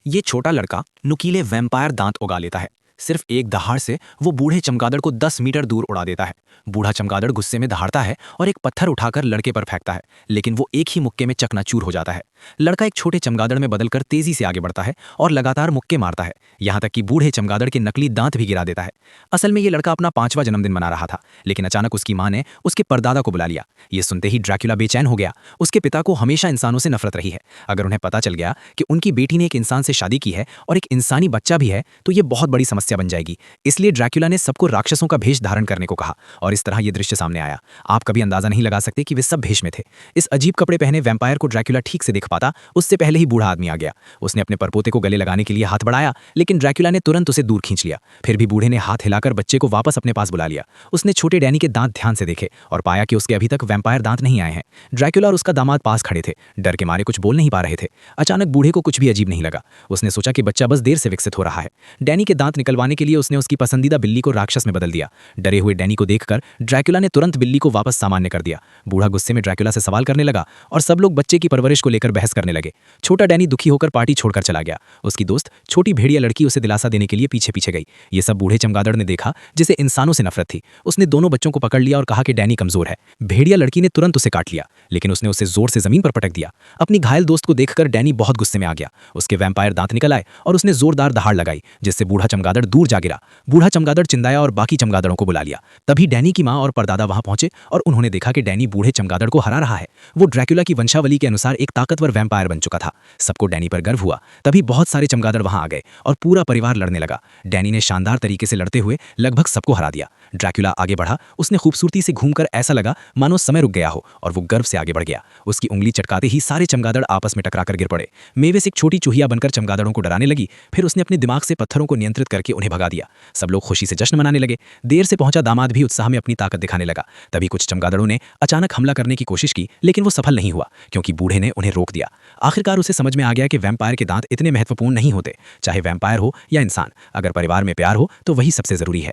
ये छोटा लड़का नुकीले वैम्पायर दांत उगा लेता है। सिर्फ एक दहाड़ से वो बूढ़े चमगादड़ को 10 मीटर दूर उड़ा देता है। बूढ़ा चमगादड़ गुस्से में दहाड़ता है और एक पत्थर उठाकर लड़के पर फेंकता है, लेकिन वो एक ही मुक्के में चकनाचूर हो जाता है। लड़का एक छोटे चमगादड़ में बदलकर तेजी से आगे बढ़ता है और लगातार मुक्के मारता है, यहाँ तक कि बूढ़े चमगादड़ के नकली दांत भी गिरा देता है। असल में ये लड़का अपना 5वां जन्मदिन मना रहा था, लेकिन अचानक उसकी माँ ने उसके परदादा को बुला लिया। ये सुनते ही ड्रैकुला बेचैन हो गया। उसके पिता को हमेशा इंसानों से नफरत रही है। अगर उन्हें पता चल गया कि उनकी बेटी ने एक इंसान से शादी की है और एक इंसानी बच्चा भी है, तो ये बहुत बड़ी समस्या बन जाएगी। इसलिए ड्रैकुला ने सबको राक्षसों का भेष धारण करने को कहा और इस तरह ये दृश्य सामने आया। आप कभी अंदाजा नहीं लगा सकते कि वे सब भेष में थे। इस अजीब कपड़े पहने वैम्पायर को ड्रैकुला ठीक से देख पाता, उससे पहले ही बूढ़ा आदमी आ गया। उसने अपने परपोते को गले लगाने के लिए हाथ बढ़ाया, लेकिन ड्रैकुला ने तुरंत उसे दूर खींच लिया। फिर भी बूढ़े ने हाथ हिलाकर बच्चे को वापस अपने पास बुला लिया। उसने छोटे डैनी के दांत ध्यान से देखे और पाया कि उसके अभी तक वैम्पायर दांत नहीं आए हैं। ड्रैकुला और उसका दामाद पास खड़े थे, डर के मारे कुछ बोल नहीं पा रहे थे। अचानक बूढ़े को कुछ भी अजीब नहीं लगा। उसने सोचा कि बच्चा बस देर से विकसित हो रहा है। डैनी के दांत निकलवाने के लिए उसने उसकी पसंदीदा बिल्ली को राक्षस में बदल दिया। डरे हुए डैनी को देखकर ड्रैकुला ने तुरंत बिल्ली को वापस सामान्य कर दिया। बूढ़ा गुस्से में ड्रैकुला से सवाल करने लगा और सब लोग बच्चे की परवरिश को लेकर बहस करने लगे। छोटा डैनी दुखी होकर पार्टी छोड़कर चला गया। उसकी दोस्त छोटी भेड़िया लड़की उसे दिलासा देने के लिए पीछे पीछे गई। ये सब बूढ़े चमगादड़ ने देखा, जिसे इंसानों से नफरत थी। उसने दोनों बच्चों को पकड़ लिया और कहा कि डैनी कमजोर है। भेड़िया लड़की ने तुरंत उसे काट लिया, लेकिन उसने उसे जोर से जमीन पर पटक दिया। अपनी घायल दोस्त को देखकर डैनी बहुत गुस्से में आ गया। उसके वैम्पायर दांत निकल आए और उसने जोरदार दहाड़ लगाई, जिससे बूढ़ा चमगादड़ दूर जा गिरा। बूढ़ा चमगादड़ चिल्लाया और बाकी चमगादड़ों को बुला लिया। तभी डैनी की माँ और परदादा वहां पहुंचे और उन्होंने देखा कि डैनी बूढ़े चमगादड़ को हरा रहा है। वो ड्रैकुला की वंशावली के अनुसार एक ताकतवर वैम्पायर बन चुका था। सबको डैनी पर गर्व हुआ। तभी बहुत सारे चमगादड़ वहां आ गए और पूरा परिवार लड़ने लगा। डैनी ने शानदार तरीके से लड़ते हुए लगभग सबको हरा दिया। ड्रैकुला आगे बढ़ा। उसने खूबसूरती से घूमकर ऐसा लगा मानो समय रुक गया हो, और वो गर्व से आगे बढ़ गया। उसकी उंगली चटकाते ही सारे चमगादड़ आपस में टकराकर गिर पड़े। मेवे से एक छोटी चूहिया बनकर चमगादड़ों को डराने लगी। फिर उसने अपने दिमाग से पत्थरों को नियंत्रित करके उन्हें भगा दिया। सब लोग खुशी से जश्न मनाने लगे। देर से पहुंचा दामाद भी उत्साह में अपनी ताकत दिखाने लगा। तभी कुछ चमगादड़ों ने अचानक हमला करने की कोशिश की, लेकिन वो सफल नहीं हुआ, क्योंकि बूढ़े ने उन्हें रोक दिया। आखिरकार उसे समझ में आ गया कि वैम्पायर के दांत इतने महत्वपूर्ण नहीं होते, चाहे वैम्पायर हो या इंसान। अगर परिवार में प्यार हो तो वही सबसे जरूरी है।